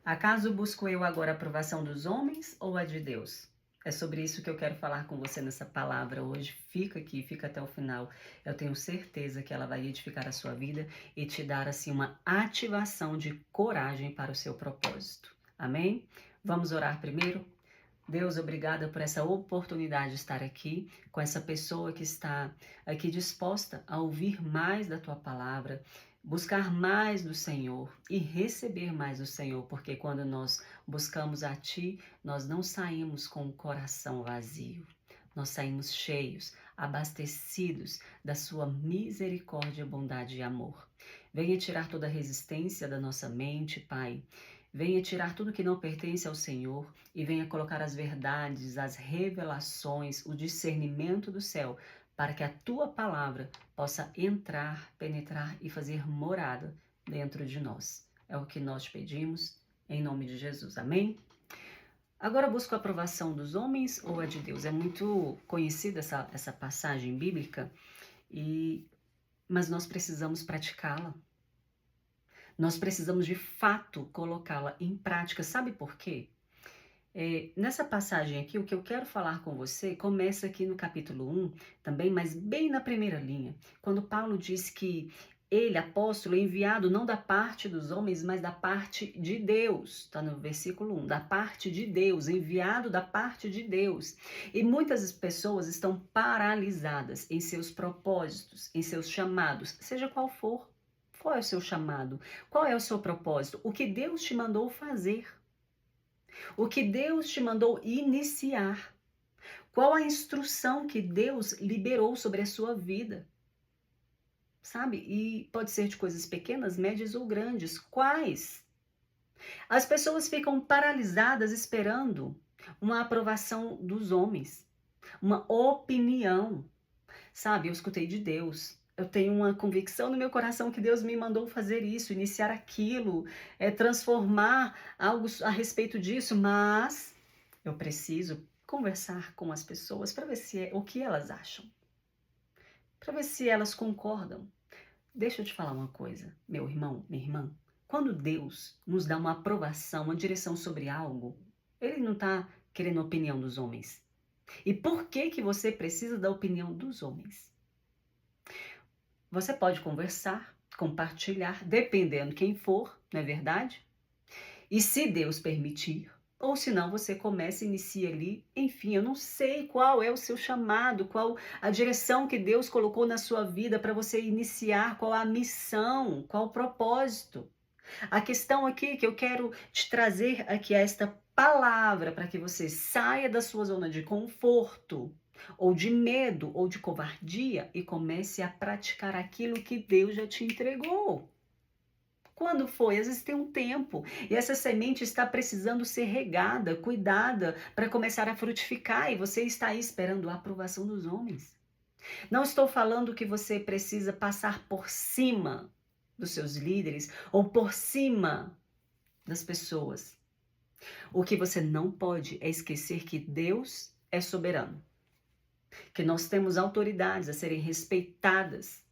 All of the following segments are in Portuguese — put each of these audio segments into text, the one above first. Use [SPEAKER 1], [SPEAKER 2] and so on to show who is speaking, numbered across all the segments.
[SPEAKER 1] Acaso busco eu agora a aprovação dos homens ou a de Deus? É sobre isso que eu quero falar com você nessa palavra hoje. Fica aqui, fica até o final. Eu tenho certeza que ela vai edificar a sua vida e te dar assim uma ativação de coragem para o seu propósito. Amém? Vamos orar primeiro? Deus, obrigada por essa oportunidade de estar aqui com essa pessoa que está aqui disposta a ouvir mais da tua palavra, buscar mais do Senhor e receber mais do Senhor, porque quando nós buscamos a ti, nós não saímos com o coração vazio. Nós saímos cheios, abastecidos da sua misericórdia, bondade e amor. Venha tirar toda a resistência da nossa mente, Pai. Venha tirar tudo que não pertence ao Senhor e venha colocar as verdades, as revelações, o discernimento do céu, para que a tua palavra possa entrar, penetrar e fazer morada dentro de nós. É o que nós te pedimos, em nome de Jesus. Amém? Agora busco a aprovação dos homens ou a de Deus? É muito conhecida essa passagem bíblica, mas nós precisamos praticá-la. Nós precisamos de fato colocá-la em prática. Sabe por quê? Nessa passagem aqui, o que eu quero falar com você começa aqui no capítulo 1 também, mas bem na primeira linha, quando Paulo diz que ele, apóstolo, é enviado não da parte dos homens, mas da parte de Deus. Está no versículo 1, da parte de Deus, enviado da parte de Deus. E muitas pessoas estão paralisadas em seus propósitos, em seus chamados, seja qual for. Qual é o seu chamado? Qual é o seu propósito? O que Deus te mandou fazer? O que Deus te mandou iniciar? Qual a instrução que Deus liberou sobre a sua vida? Sabe? E pode ser de coisas pequenas, médias ou grandes. Quais? As pessoas ficam paralisadas esperando uma aprovação dos homens, uma opinião. Sabe? Eu escutei de Deus. Eu tenho uma convicção no meu coração que Deus me mandou fazer isso, iniciar aquilo, transformar algo a respeito disso, mas eu preciso conversar com as pessoas para ver o que elas acham, para ver se elas concordam. Deixa eu te falar uma coisa, meu irmão, minha irmã. Quando Deus nos dá uma aprovação, uma direção sobre algo, Ele não está querendo a opinião dos homens. E por que que você precisa da opinião dos homens? Você pode conversar, compartilhar, dependendo quem for, não é verdade? E se Deus permitir, ou se não, você começa e inicia ali. Enfim, eu não sei qual é o seu chamado, qual a direção que Deus colocou na sua vida para você iniciar, qual a missão, qual o propósito. A questão aqui que eu quero te trazer aqui é esta palavra para que você saia da sua zona de conforto, ou de medo, ou de covardia e comece a praticar aquilo que Deus já te entregou. Quando foi? Às vezes tem um tempo e essa semente está precisando ser regada, cuidada para começar a frutificar e você está aí esperando a aprovação dos homens. Não estou falando que você precisa passar por cima dos seus líderes ou por cima das pessoas. O que você não pode é esquecer que Deus é soberano, que nós temos autoridades a serem respeitadas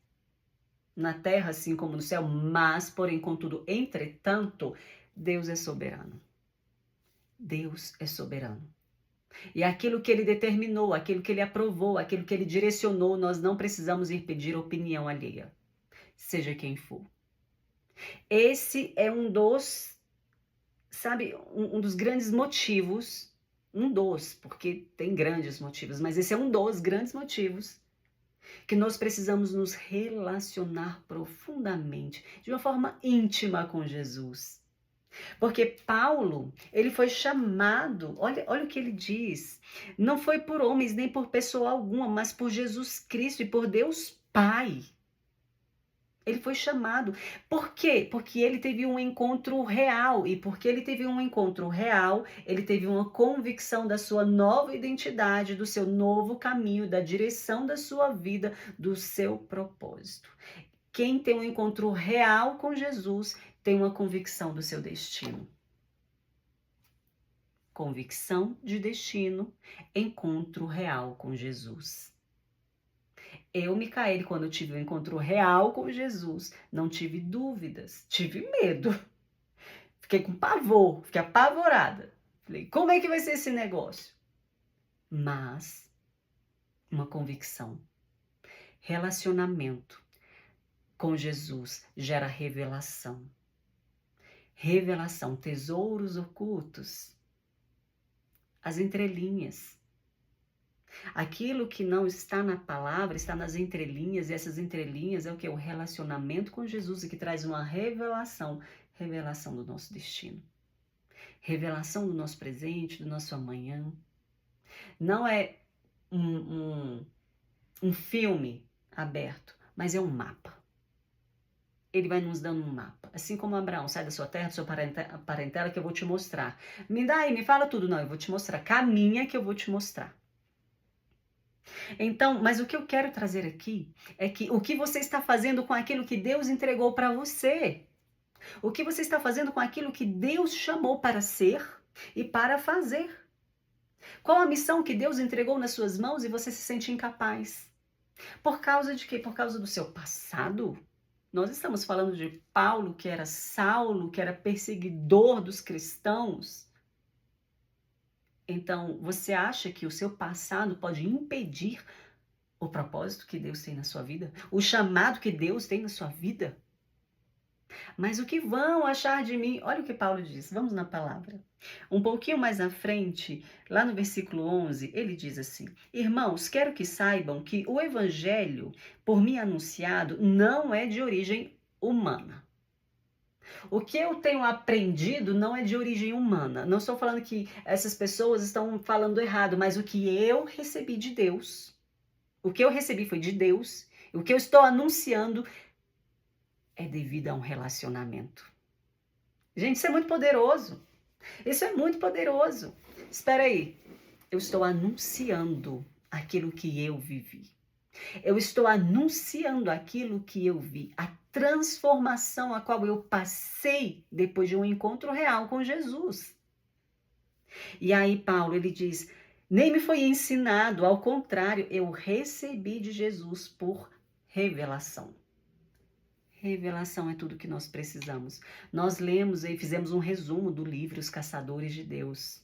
[SPEAKER 1] na terra assim como no céu, mas, porém, contudo, entretanto, Deus é soberano. Deus é soberano. E aquilo que ele determinou, aquilo que ele aprovou, aquilo que ele direcionou, nós não precisamos ir pedir opinião alheia, seja quem for. Esse é um dos, sabe, um dos grandes motivos, porque tem grandes motivos, mas esse é um dos grandes motivos que nós precisamos nos relacionar profundamente, de uma forma íntima com Jesus. Porque Paulo, ele foi chamado, olha o que ele diz, não foi por homens nem por pessoa alguma, mas por Jesus Cristo e por Deus Pai. Ele foi chamado. Por quê? Porque ele teve um encontro real. E porque ele teve um encontro real, ele teve uma convicção da sua nova identidade, do seu novo caminho, da direção da sua vida, do seu propósito. Quem tem um encontro real com Jesus tem uma convicção do seu destino. Convicção de destino, encontro real com Jesus. Eu, Micaele, quando eu tive um encontro real com Jesus, não tive dúvidas, tive medo. Fiquei com pavor, fiquei apavorada. Falei, como é que vai ser esse negócio? Mas, uma convicção. Relacionamento com Jesus gera revelação. Revelação, tesouros ocultos, as entrelinhas. Aquilo que não está na palavra está nas entrelinhas, e essas entrelinhas é o que? O relacionamento com Jesus, e que traz uma revelação, revelação do nosso destino, revelação do nosso presente, do nosso amanhã. Não é um filme aberto, mas é um mapa. Ele vai nos dando um mapa. Assim como Abraão, sai da sua terra, da sua parentela, que eu vou te mostrar. Me dá aí, me fala tudo. Não, eu vou te mostrar. Caminha que eu vou te mostrar. Então, mas o que eu quero trazer aqui é que o que você está fazendo com aquilo que Deus entregou para você? O que você está fazendo com aquilo que Deus chamou para ser e para fazer? Qual a missão que Deus entregou nas suas mãos e você se sente incapaz? Por causa de quê? Por causa do seu passado? Nós estamos falando de Paulo, que era Saulo, que era perseguidor dos cristãos. Então, você acha que o seu passado pode impedir o propósito que Deus tem na sua vida? O chamado que Deus tem na sua vida? Mas o que vão achar de mim? Olha o que Paulo diz, vamos na palavra. Um pouquinho mais à frente, lá no versículo 11, ele diz assim: Irmãos, quero que saibam que o evangelho, por mim anunciado, não é de origem humana. O que eu tenho aprendido não é de origem humana. Não estou falando que essas pessoas estão falando errado, mas o que eu recebi de Deus, o que eu recebi foi de Deus, o que eu estou anunciando é devido a um relacionamento. Gente, isso é muito poderoso. Isso é muito poderoso. Espera aí. Eu estou anunciando aquilo que eu vivi. Eu estou anunciando aquilo que eu vi. A transformação a qual eu passei depois de um encontro real com Jesus. E aí Paulo, ele diz, nem me foi ensinado, ao contrário, eu recebi de Jesus por revelação. Revelação é tudo que nós precisamos. Nós lemos e fizemos um resumo do livro Os Caçadores de Deus.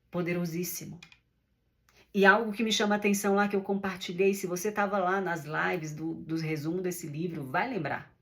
[SPEAKER 1] Poderosíssimo. E algo que me chama a atenção lá, que eu compartilhei, se você estava lá nas lives do resumo desse livro, vai lembrar.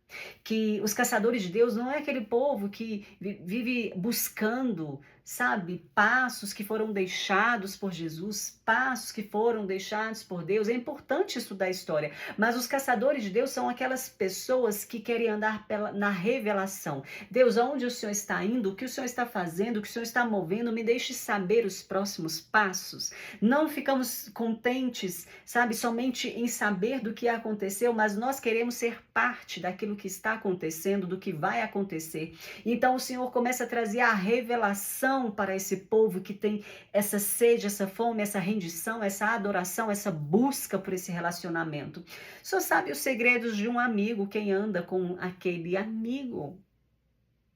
[SPEAKER 1] Que os caçadores de Deus não é aquele povo que vive buscando, sabe, passos que foram deixados por Jesus, passos que foram deixados por Deus. É importante estudar a história, mas os caçadores de Deus são aquelas pessoas que querem andar na revelação. Deus, aonde o Senhor está indo, o que o Senhor está fazendo, o que o Senhor está movendo, me deixe saber os próximos passos. Não ficamos contentes, sabe, somente em saber do que aconteceu, mas nós queremos ser parte daquilo que está acontecendo, do que vai acontecer. Então o Senhor começa a trazer a revelação para esse povo que tem essa sede, essa fome, essa rendição, essa adoração, essa busca por esse relacionamento. Só sabe os segredos de um amigo, quem anda com aquele amigo.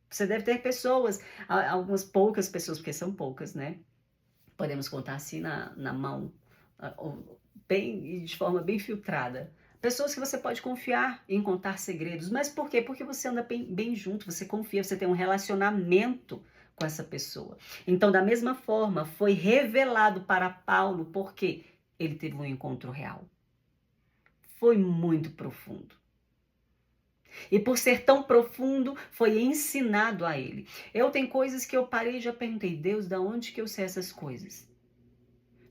[SPEAKER 1] Você deve ter pessoas, algumas poucas pessoas, porque são poucas, né? Podemos contar assim na mão, bem, de forma bem filtrada. Pessoas que você pode confiar em contar segredos. Mas por quê? Porque você anda bem junto, você confia, você tem um relacionamento com essa pessoa. Então, da mesma forma, foi revelado para Paulo porque ele teve um encontro real. Foi muito profundo. E por ser tão profundo, foi ensinado a ele. Eu tenho coisas que eu parei e já perguntei, Deus, da onde que eu sei essas coisas?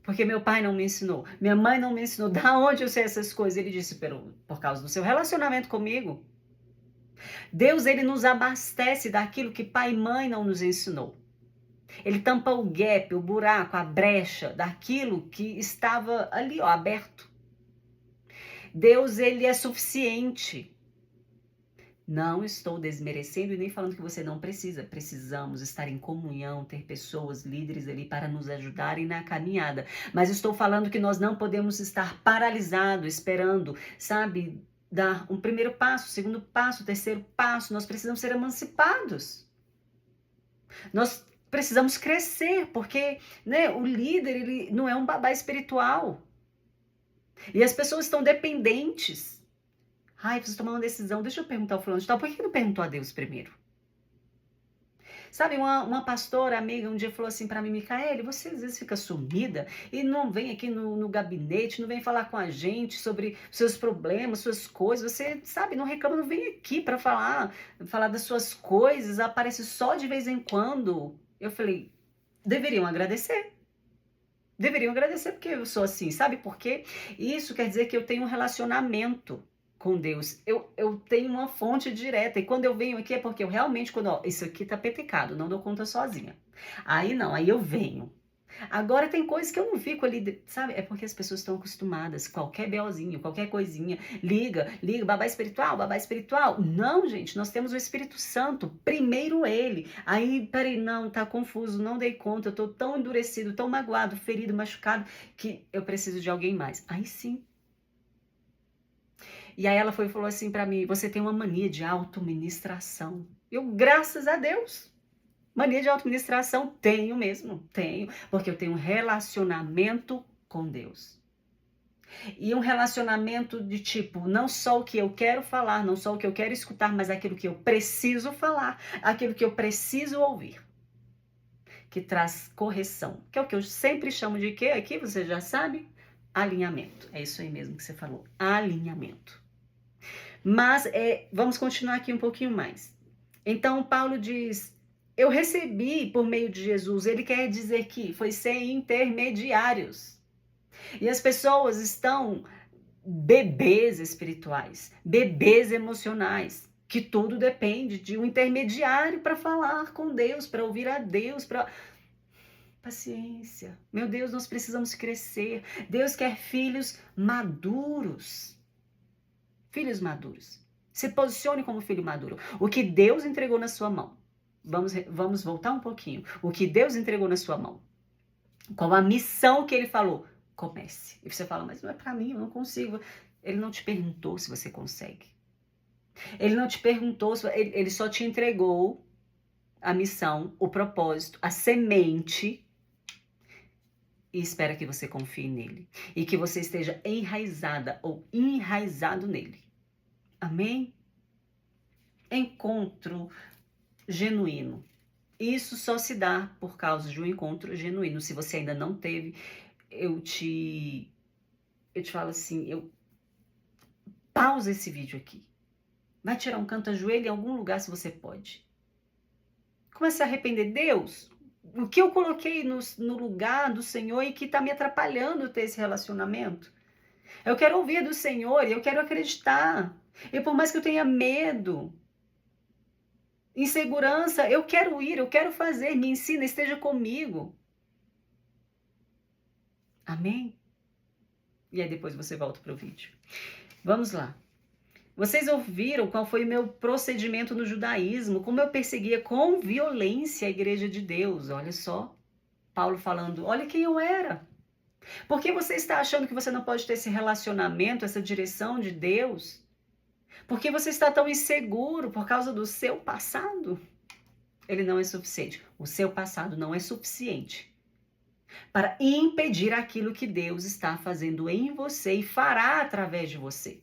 [SPEAKER 1] Porque meu pai não me ensinou, minha mãe não me ensinou. Da onde eu sei essas coisas? Ele disse, por causa do seu relacionamento comigo. Deus, ele nos abastece daquilo que pai e mãe não nos ensinou. Ele tampa o gap, o buraco, a brecha daquilo que estava ali, ó, aberto. Deus, ele é suficiente. Não estou desmerecendo e nem falando que você não precisa. Precisamos estar em comunhão, ter pessoas, líderes ali para nos ajudarem na caminhada. Mas estou falando que nós não podemos estar paralisados, esperando, sabe, dar um primeiro passo, segundo passo, terceiro passo. Nós precisamos ser emancipados. Nós precisamos crescer, porque, né, o líder, ele não é um babá espiritual. E as pessoas estão dependentes. Ai, preciso tomar uma decisão. Deixa eu perguntar ao fulano de tal. Por que não perguntou a Deus primeiro? Sabe, uma pastora amiga um dia falou assim para mim, Micaele, você às vezes fica sumida e não vem aqui no gabinete, não vem falar com a gente sobre seus problemas, suas coisas, você, sabe, não reclama, não vem aqui para falar das suas coisas, aparece só de vez em quando. Eu falei, deveriam agradecer. Deveriam agradecer porque eu sou assim, sabe por quê? Isso quer dizer que eu tenho um relacionamento com Deus. Eu tenho uma fonte direta. E quando eu venho aqui é porque eu realmente, ó, isso aqui tá petecado, não dou conta sozinha. Aí não, aí eu venho. Agora tem coisas que eu não fico ali, sabe? É porque as pessoas estão acostumadas. Qualquer belzinho, qualquer coisinha, liga, babá espiritual, babá espiritual. Não, gente, nós temos o Espírito Santo, primeiro ele. Aí, peraí, não, tá confuso, não dei conta, eu tô tão endurecido, tão magoado, ferido, machucado, que eu preciso de alguém mais. Aí sim. E aí ela foi e falou assim pra mim, você tem uma mania de autoministração. Eu, graças a Deus. Mania de autoministração tenho mesmo, tenho, porque eu tenho um relacionamento com Deus. E um relacionamento de tipo, não só o que eu quero falar, não só o que eu quero escutar, mas aquilo que eu preciso falar, aquilo que eu preciso ouvir. Que traz correção, que é o que eu sempre chamo de quê? Aqui você já sabe, alinhamento. É isso aí mesmo que você falou, alinhamento. Mas vamos continuar aqui um pouquinho mais. Então Paulo diz, eu recebi por meio de Jesus, ele quer dizer que foi sem intermediários. E as pessoas estão bebês espirituais, bebês emocionais, que tudo depende de um intermediário para falar com Deus, para ouvir a Deus, para paciência. Meu Deus, nós precisamos crescer. Deus quer filhos maduros. Filhos maduros. Se posicione como filho maduro. O que Deus entregou na sua mão. Vamos voltar um pouquinho. O que Deus entregou na sua mão. Com a missão que ele falou. Comece. E você fala, mas não é para mim, eu não consigo. Ele não te perguntou se você consegue. Ele não te perguntou, ele só te entregou a missão, o propósito, a semente e espera que você confie nele. E que você esteja enraizada ou enraizado nele. Amém? Encontro genuíno. Isso só se dá por causa de um encontro genuíno. Se você ainda não teve, eu te falo assim, pausa esse vídeo aqui. Vai tirar um canto a joelho em algum lugar se você pode. Comece a arrepender. Deus, o que eu coloquei no lugar do Senhor e que está me atrapalhando ter esse relacionamento? Eu quero ouvir do Senhor e eu quero acreditar. E por mais que eu tenha medo, insegurança, eu quero ir, eu quero fazer, me ensina, esteja comigo. Amém? E aí depois você volta para o vídeo. Vamos lá. Vocês ouviram qual foi o meu procedimento no judaísmo, como eu perseguia com violência a igreja de Deus. Olha só, Paulo falando, olha quem eu era. Por que você está achando que você não pode ter esse relacionamento, essa direção de Deus? Por que você está tão inseguro por causa do seu passado? Ele não é suficiente. O seu passado não é suficiente para impedir aquilo que Deus está fazendo em você e fará através de você.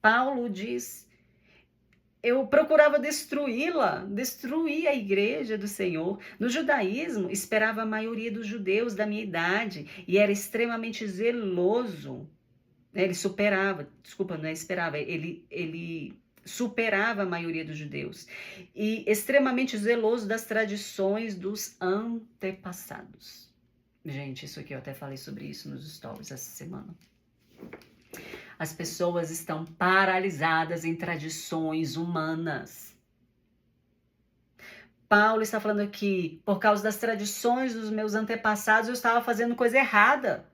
[SPEAKER 1] Paulo diz, eu procurava destruí-la, destruir a igreja do Senhor. No judaísmo, esperava a maioria dos judeus da minha idade e era extremamente zeloso. Ele superava, desculpa, não é esperava, ele superava a maioria dos judeus. E extremamente zeloso das tradições dos antepassados. Gente, isso aqui eu até falei sobre isso nos stories essa semana. As pessoas estão paralisadas em tradições humanas. Paulo está falando aqui, por causa das tradições dos meus antepassados, eu estava fazendo coisa errada.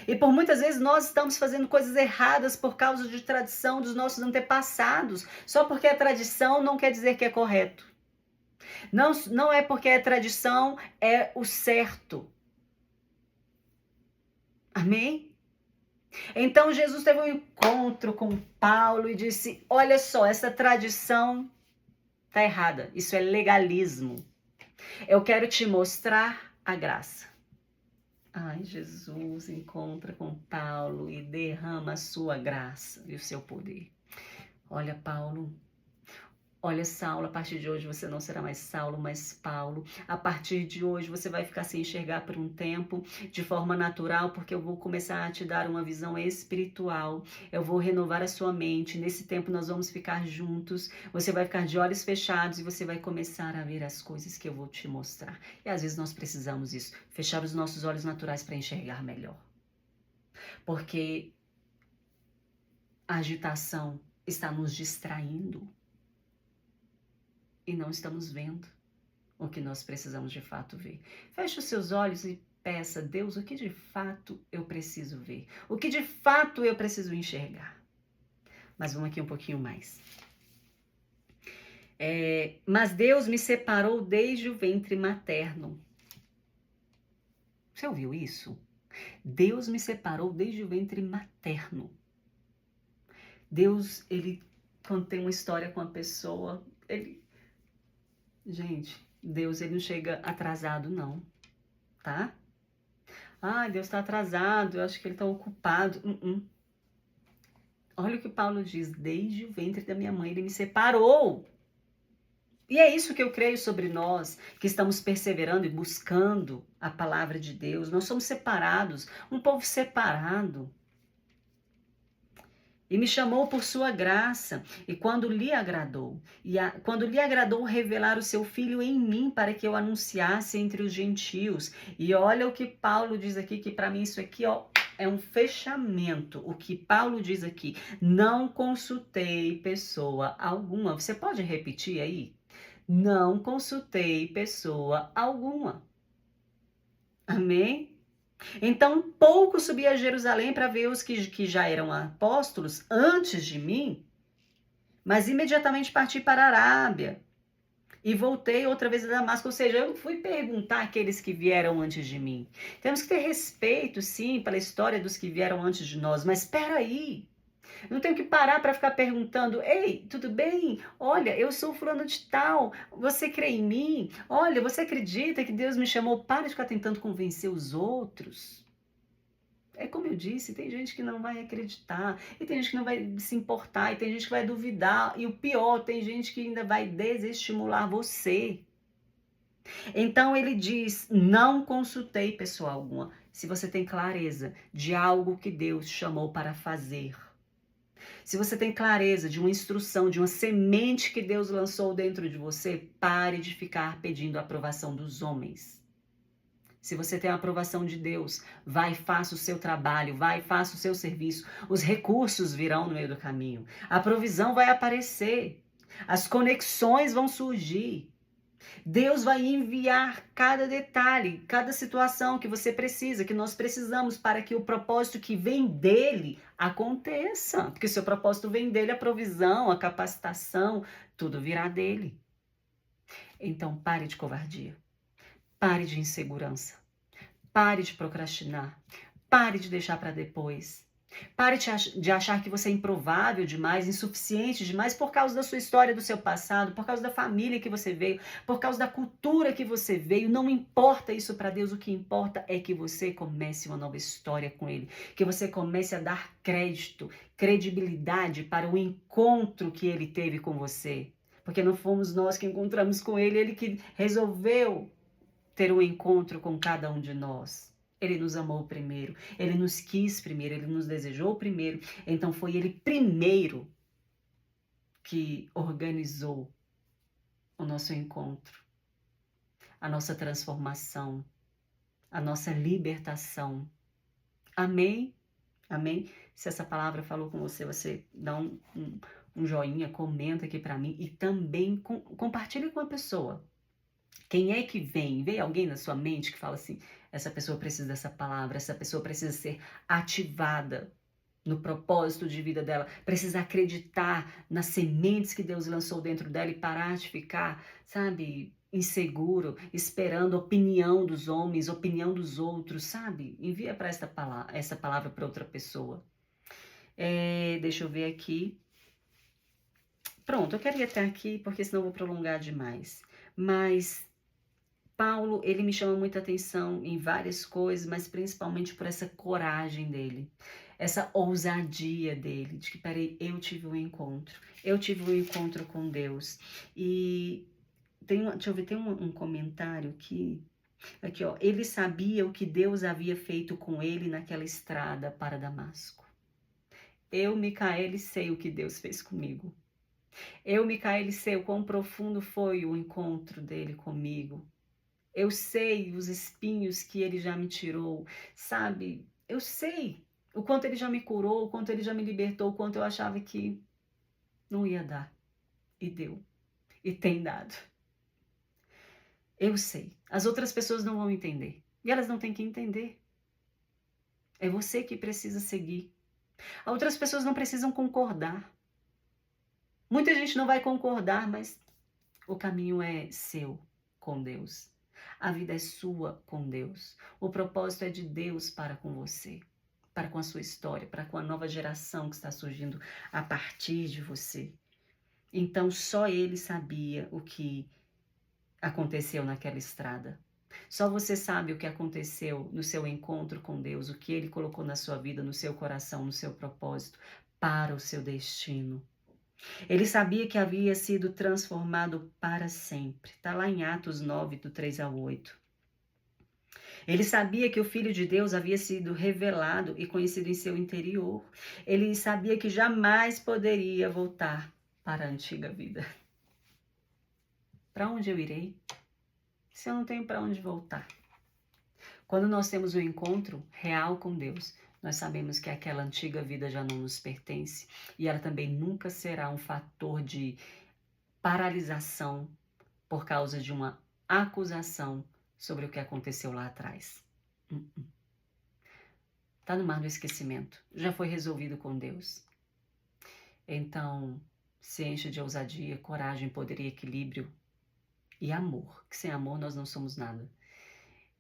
[SPEAKER 1] E por muitas vezes nós estamos fazendo coisas erradas por causa de tradição dos nossos antepassados. Só porque é tradição não quer dizer que é correto. Não é porque é tradição, é o certo. Amém? Então Jesus teve um encontro com Paulo e disse, olha só, essa tradição está errada, isso é legalismo. Eu quero te mostrar a graça. Ai, Jesus encontra com Paulo e derrama a sua graça e o seu poder. Olha, Paulo, Olha, Saulo, a partir de hoje você não será mais Saulo, mas Paulo. A partir de hoje você vai ficar sem enxergar por um tempo, de forma natural, porque eu vou começar a te dar uma visão espiritual. Eu vou renovar a sua mente. Nesse tempo nós vamos ficar juntos. Você vai ficar de olhos fechados e você vai começar a ver as coisas que eu vou te mostrar. E às vezes nós precisamos isso, fechar os nossos olhos naturais para enxergar melhor. Porque a agitação está nos distraindo. E não estamos vendo o que nós precisamos de fato ver. Feche os seus olhos e peça, Deus, o que de fato eu preciso ver? O que de fato eu preciso enxergar? Mas vamos aqui um pouquinho mais. Mas Deus me separou desde o ventre materno. Você ouviu isso? Deus me separou desde o ventre materno. Deus, ele, quando tem uma história com a pessoa, Gente, Deus, ele não chega atrasado, não, tá? Ah, Deus está atrasado, eu acho que ele está ocupado. Olha o que Paulo diz, desde o ventre da minha mãe ele me separou. E é isso que eu creio sobre nós, que estamos perseverando e buscando a palavra de Deus. Nós somos separados, um povo separado. E me chamou por sua graça, e quando lhe agradou, revelar o seu filho em mim, para que eu anunciasse entre os gentios. E olha o que Paulo diz aqui, que para mim isso aqui, ó, é um fechamento. O que Paulo diz aqui, não consultei pessoa alguma. Você pode repetir aí? Não consultei pessoa alguma. Amém? Então, pouco subi a Jerusalém para ver os que já eram apóstolos antes de mim, mas imediatamente parti para a Arábia e voltei outra vez a Damasco. Ou seja, eu fui perguntar àqueles que vieram antes de mim. Temos que ter respeito, sim, pela história dos que vieram antes de nós, mas espera aí. Não tenho que parar para ficar perguntando, ei, tudo bem? Olha, eu sou fulano de tal, você crê em mim? Olha, você acredita que Deus me chamou? Para de ficar tentando convencer os outros. É como eu disse, tem gente que não vai acreditar, e tem gente que não vai se importar, e tem gente que vai duvidar, e o pior, tem gente que ainda vai desestimular você. Então ele diz, não consultei pessoa alguma. Se você tem clareza de algo que Deus chamou para fazer, se você tem clareza de uma instrução, de uma semente que Deus lançou dentro de você, pare de ficar pedindo a aprovação dos homens. Se você tem a aprovação de Deus, vai e faça o seu trabalho, vai e faça o seu serviço. Os recursos virão no meio do caminho. A provisão vai aparecer. As conexões vão surgir. Deus vai enviar cada detalhe, cada situação que você precisa, que nós precisamos para que o propósito que vem dele aconteça. Porque se o propósito vem dele, a provisão, a capacitação, tudo virá dele. Então pare de covardia. Pare de insegurança. Pare de procrastinar. Pare de deixar para depois. Pare de achar que você é improvável demais, insuficiente demais por causa da sua história, do seu passado, por causa da família que você veio, por causa da cultura que você veio. Não importa isso para Deus, o que importa é que você comece uma nova história com Ele, que você comece a dar crédito, credibilidade para o encontro que Ele teve com você. Porque não fomos nós que encontramos com Ele, Ele que resolveu ter um encontro com cada um de nós. Ele nos amou primeiro, ele nos quis primeiro, ele nos desejou primeiro. Então foi ele primeiro que organizou o nosso encontro, a nossa transformação, a nossa libertação. Amém? Amém? Se essa palavra falou com você, você dá um joinha, comenta aqui para mim e também compartilhe com a pessoa. Quem é que vem? Vem alguém na sua mente que fala assim, essa pessoa precisa dessa palavra, essa pessoa precisa ser ativada no propósito de vida dela, precisa acreditar nas sementes que Deus lançou dentro dela e parar de ficar, sabe, inseguro, esperando a opinião dos homens, opinião dos outros, sabe? Envia para essa palavra para outra pessoa. Deixa eu ver aqui. Pronto, eu queria até aqui, porque senão eu vou prolongar demais. Mas Paulo, ele me chama muita atenção em várias coisas, mas principalmente por essa coragem dele. essa ousadia dele, de que, peraí, eu tive um encontro com Deus. E deixa eu ver, tem um comentário aqui ó, ele sabia o que Deus havia feito com ele naquela estrada para Damasco. Eu, Micaele, sei o que Deus fez comigo. Eu, Micaele, sei o quão profundo foi o encontro dele comigo. Eu sei os espinhos que ele já me tirou, sabe? Eu sei o quanto ele já me curou, o quanto ele já me libertou, o quanto eu achava que não ia dar. E deu. E tem dado. Eu sei. As outras pessoas não vão entender. E elas não têm que entender. É você que precisa seguir. As outras pessoas não precisam concordar. Muita gente não vai concordar, mas o caminho é seu com Deus. A vida é sua com Deus. O propósito é de Deus para com você, para com a sua história, para com a nova geração que está surgindo a partir de você. Então, só Ele sabia o que aconteceu naquela estrada. Só você sabe o que aconteceu no seu encontro com Deus, o que Ele colocou na sua vida, no seu coração, no seu propósito, para o seu destino. Ele sabia que havia sido transformado para sempre. Está lá em Atos 9, do 3 ao 8. Ele sabia que o Filho de Deus havia sido revelado e conhecido em seu interior. Ele sabia que jamais poderia voltar para a antiga vida. Para onde eu irei? Se eu não tenho para onde voltar. Quando nós temos um encontro real com Deus, nós sabemos que aquela antiga vida já não nos pertence e ela também nunca será um fator de paralisação por causa de uma acusação sobre o que aconteceu lá atrás. Está no mar do esquecimento. Já foi resolvido com Deus. Então, se enche de ousadia, coragem, poder e equilíbrio e amor. Que sem amor nós não somos nada.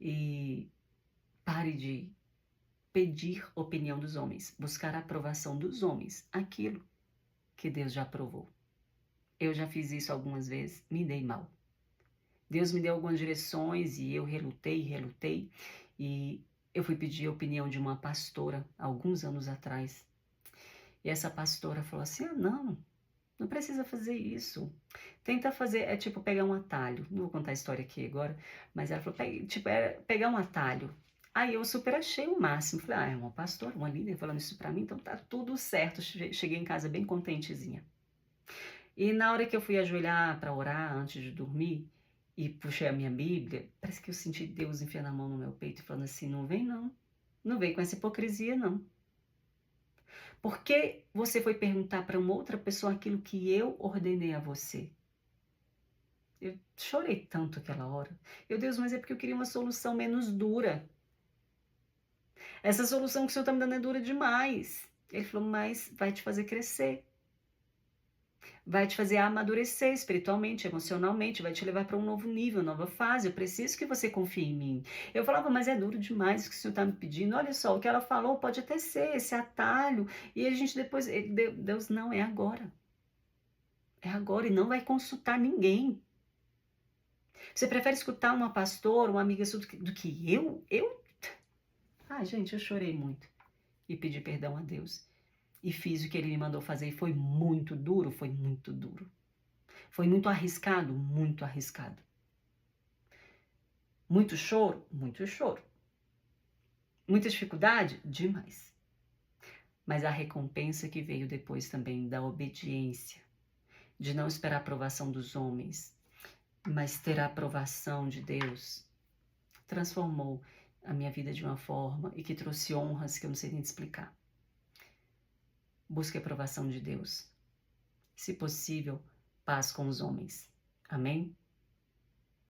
[SPEAKER 1] E pare de pedir opinião dos homens, buscar a aprovação dos homens, aquilo que Deus já aprovou. Eu já fiz isso algumas vezes, me dei mal. Deus me deu algumas direções e eu relutei, e eu fui pedir a opinião de uma pastora alguns anos atrás. E essa pastora falou assim, não precisa fazer isso. Tenta fazer, é tipo pegar um atalho. Não vou contar a história aqui agora, mas ela falou, pegar um atalho. Aí eu super achei o máximo. Falei, é uma pastora, uma líder falando isso pra mim, então tá tudo certo. Cheguei em casa bem contentezinha. E na hora que eu fui ajoelhar para orar antes de dormir, e puxei a minha Bíblia, parece que eu senti Deus enfiando a mão no meu peito e falando assim, não vem não. Não vem com essa hipocrisia não. Por que você foi perguntar para uma outra pessoa aquilo que eu ordenei a você? Eu chorei tanto aquela hora. Meu Deus, mas é porque eu queria uma solução menos dura. Essa solução que o Senhor está me dando é dura demais. Ele falou, mas vai te fazer crescer. Vai te fazer amadurecer espiritualmente, emocionalmente, vai te levar para um novo nível, nova fase. Eu preciso que você confie em mim. Eu falava, mas é duro demais o que o Senhor está me pedindo. Olha só, o que ela falou pode até ser esse atalho. E a gente depois, Deus, não, é agora. É agora e não vai consultar ninguém. Você prefere escutar uma pastora, uma amiga sua do que eu? Gente, eu chorei muito e pedi perdão a Deus. E fiz o que Ele me mandou fazer e foi muito duro, foi muito duro. Foi muito arriscado, muito arriscado. Muito choro, muito choro. Muita dificuldade, demais. Mas a recompensa que veio depois também da obediência, de não esperar a aprovação dos homens, mas ter a aprovação de Deus, transformou a minha vida de uma forma e que trouxe honras que eu não sei nem te explicar. Busque a aprovação de Deus. Se possível, paz com os homens. Amém?